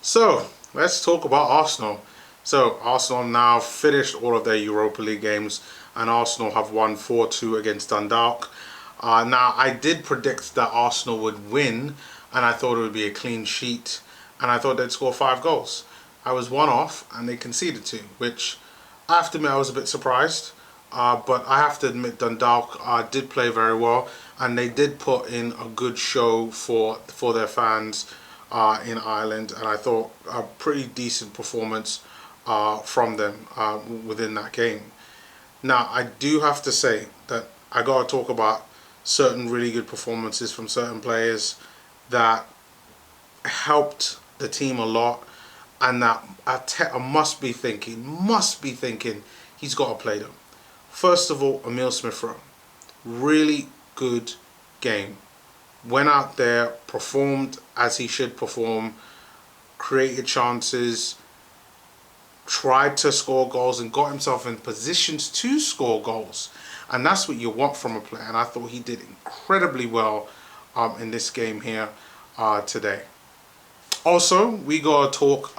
So let's talk about Arsenal. So Arsenal now finished all of their Europa League games, and Arsenal have won 4-2 against Dundalk. Now I did predict that Arsenal would win, and I thought it would be a clean sheet, and I thought they'd score 5 goals. I was one off, and they conceded 2, which I have to admit I was a bit surprised. But I have to admit Dundalk did play very well, and they did put in a good show for their fans in Ireland, and I thought a pretty decent performance from them within that game. Now I do have to say that I gotta talk about certain really good performances from certain players that helped the team a lot, and that Arteta must be thinking he's got to play them. First of all, Emile Smith-Rowe, really good game. Went out there, performed as he should perform, created chances, tried to score goals, and got himself in positions to score goals. And that's what you want from a player. And I thought he did incredibly well in this game here today. Also, we got to talk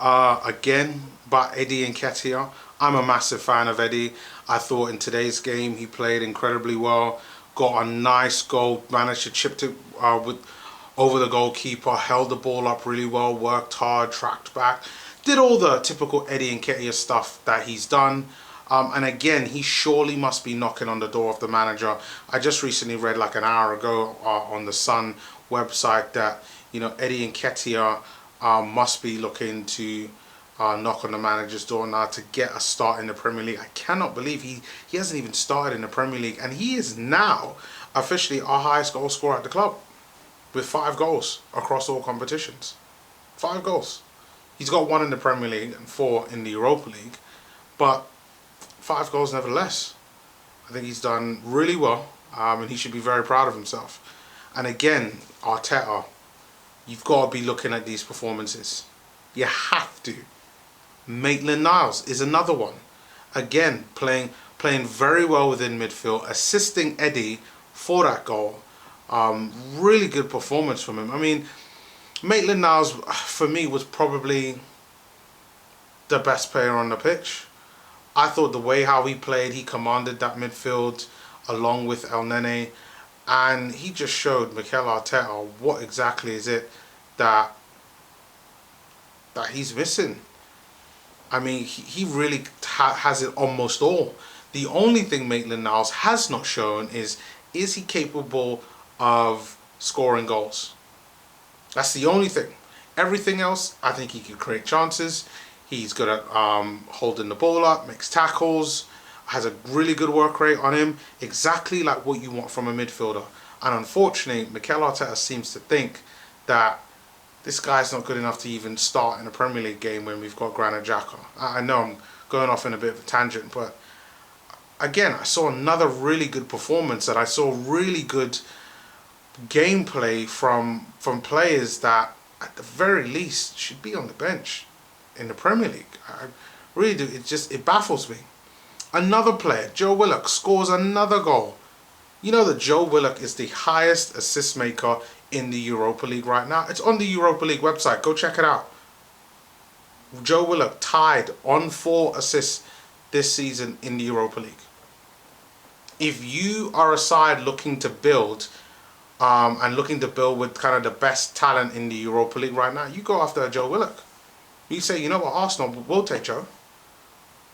again about Eddie Nketiah. I'm a massive fan of Eddie. I thought in today's game he played incredibly well. Got a nice goal, managed to chip it over the goalkeeper, held the ball up really well, worked hard, tracked back. Did all the typical Eddie Nketiah stuff that he's done. And again, he surely must be knocking on the door of the manager. I just recently read like an hour ago on the Sun website that, you know, Eddie Nketiah must be looking to knock on the manager's door now to get a start in the Premier League. I cannot believe he hasn't even started in the Premier League, and he is now officially our highest goal scorer at the club with 5 goals across all competitions. 5 goals. He's got 1 in the Premier League and 4 in the Europa League, but 5 goals nevertheless. I think he's done really well, and he should be very proud of himself. And again, Arteta, you've got to be looking at these performances. You have to. Maitland-Niles is another one. Again, playing very well within midfield, assisting Eddie for that goal. Really good performance from him. I mean, Maitland-Niles, for me, was probably the best player on the pitch. I thought the way how he played, he commanded that midfield along with Elneny, and he just showed Mikel Arteta what exactly is it that he's missing. I mean, he really has it almost all. The only thing Maitland-Niles has not shown is he capable of scoring goals? That's the only thing. Everything else, I think he can create chances. He's good at holding the ball up, makes tackles, has a really good work rate on him. Exactly like what you want from a midfielder. And unfortunately, Mikel Arteta seems to think that this guy's not good enough to even start in a Premier League game when we've got Granit Xhaka. I know I'm going off in a bit of a tangent, but again, I saw another really good performance, and I saw really good gameplay from players that at the very least should be on the bench in the Premier League. I really do. It baffles me. Another player, Joe Willock, scores another goal. You know that Joe Willock is the highest assist maker in the Europa League right now. It's on the Europa League website. Go check it out. Joe Willock tied on 4 assists this season in the Europa League. If you are a side looking to build and looking to build with kind of the best talent in the Europa League right now, you go after Joe Willock. You say, you know what, Arsenal will take Joe.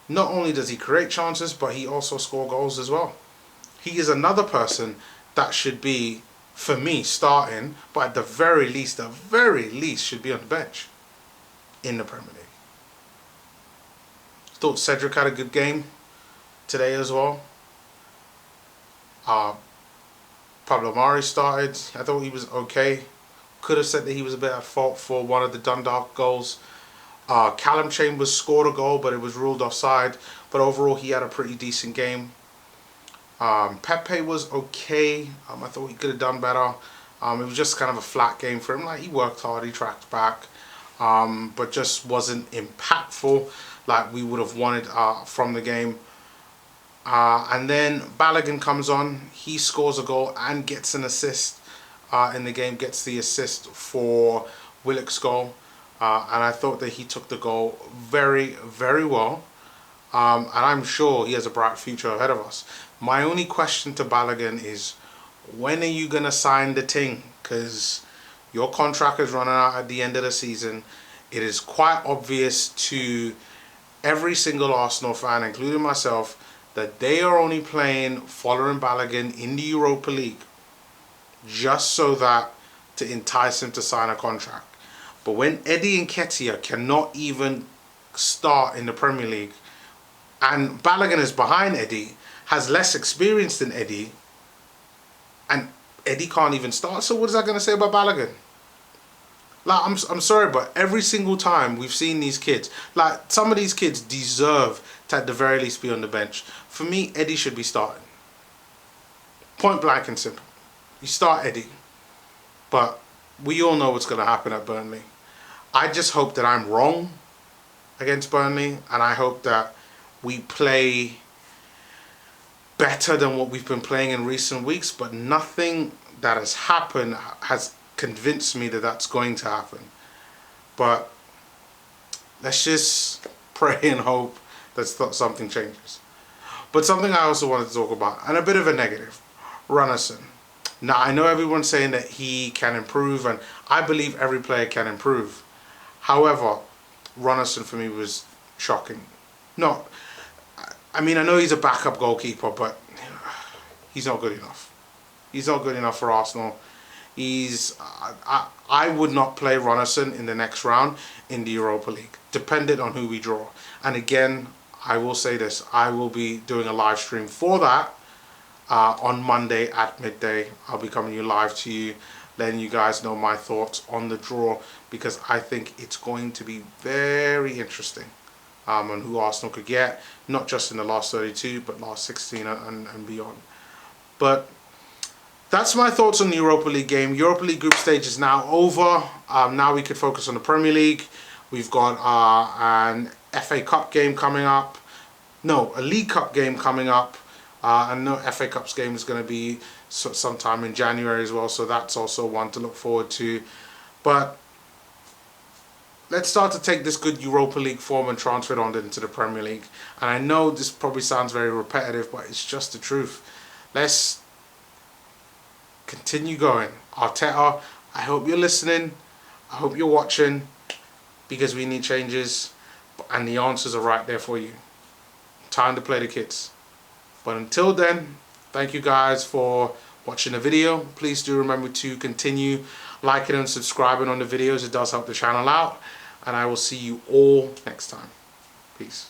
Not only does he create chances, but he also scores goals as well. He is another person that should be, for me, starting, but at the very least should be on the bench in the Premier League. Thought Cedric had a good game today as well. Pablo Mari started. I thought he was okay. Could have said that he was a bit at fault for one of the Dundalk goals. Callum Chambers scored a goal, but it was ruled offside. But overall, he had a pretty decent game. Pepe was okay. I thought he could have done better. It was just kind of a flat game for him. Like, he worked hard, he tracked back, but just wasn't impactful like we would have wanted from the game. And then Balogun comes on. He scores a goal and gets an assist in the game. Gets the assist for Willock's goal. and I thought that he took the goal very, very well. And I'm sure he has a bright future ahead of us. My only question to Balogun is, when are you going to sign the thing? Because your contract is running out at the end of the season. It is quite obvious to every single Arsenal fan, including myself, that they are only playing following Balogun in the Europa League just so that to entice him to sign a contract. But when Nketiah cannot even start in the Premier League, and Balogun is behind Eddie, has less experience than Eddie, and Eddie can't even start, so what is that going to say about Balogun? Like, I'm sorry, but every single time we've seen these kids, like, some of these kids deserve to at the very least be on the bench. For me, Eddie should be starting. Point blank and simple. You start Eddie. But we all know what's going to happen at Burnley. I just hope that I'm wrong against Burnley, and I hope that we play better than what we've been playing in recent weeks, but nothing that has happened has convinced me that that's going to happen. But let's just pray and hope that something changes. But something I also wanted to talk about, and a bit of a negative, Runnison. Now, I know everyone's saying that he can improve, and I believe every player can improve. However, Runnison for me was shocking. No, I mean, I know he's a backup goalkeeper, but he's not good enough. He's not good enough for Arsenal. I would not play Runnison in the next round in the Europa League, dependent on who we draw. And again, I will say this, I will be doing a live stream for that on Monday at midday. I'll be coming live to you, letting you guys know my thoughts on the draw, because I think it's going to be very interesting on who Arsenal could get, not just in the last 32, but last 16 and beyond. But that's my thoughts on the Europa League game. Europa League group stage is now over. Now we could focus on the Premier League. We've got an FA Cup game coming up. No, a League Cup game coming up. And no, FA Cup's game is going to be sometime in January as well. So that's also one to look forward to. But let's start to take this good Europa League form and transfer it on into the Premier League. And I know this probably sounds very repetitive, but it's just the truth. Let's continue going. Arteta, I hope you're listening. I hope you're watching, because we need changes, and the answers are right there for you. Time to play the kids. But until then, thank you guys for watching the video. Please do remember to continue liking and subscribing on the videos. It does help the channel out. And I will see you all next time. Peace.